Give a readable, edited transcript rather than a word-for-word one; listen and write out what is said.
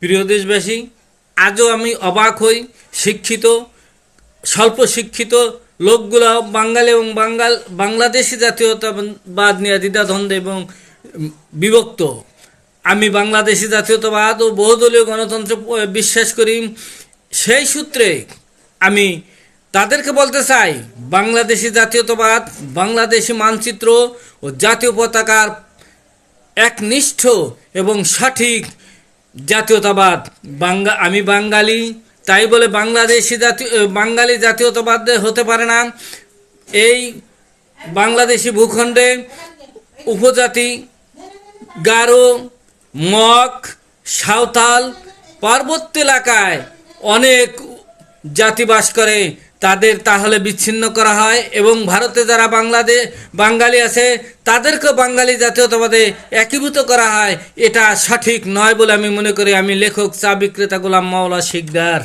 প্রিয় দেশবাসী, আজও আমি অবাক হই শিক্ষিত স্বল্প শিক্ষিত লোকগুলো বাঙালি এবং বাংলাদেশি জাতীয়তাবাদ নিয়ে দ্বিধাদ্বন্দ্ব এবং বিভক্ত। আমি বাংলাদেশি জাতীয়তাবাদ ও বহুদলীয় গণতন্ত্র বিশ্বাস করি। সেই সূত্রে আমি তাদেরকে বলতে চাই, বাংলাদেশি জাতীয়তাবাদ, বাংলাদেশি মানচিত্র ও জাতীয় পতাকার একনিষ্ঠ এবং সঠিক জাতীয়তাবাদ। আমি বাঙালি, তাই বলে বাঙালি জাতীয়তাবাদ হতে পারে না। এই বাংলাদেশি ভূখণ্ডে উপজাতি, গারো, মগ, সাঁওতাল, পার্বত্য এলাকায় অনেক জাতি বাস করে, তাদের তাহলে বিচ্ছিন্ন করা হয় এবং ভারতে যারা বাঙালি আছে তাদেরকেও বাঙালি জাতীয়তাবাদে একীভূত করা হয়। এটা সঠিক নয় বলে আমি মনে করি। আমি লেখক, চা বিক্রেতা গোলাম মাওলা শিকদার।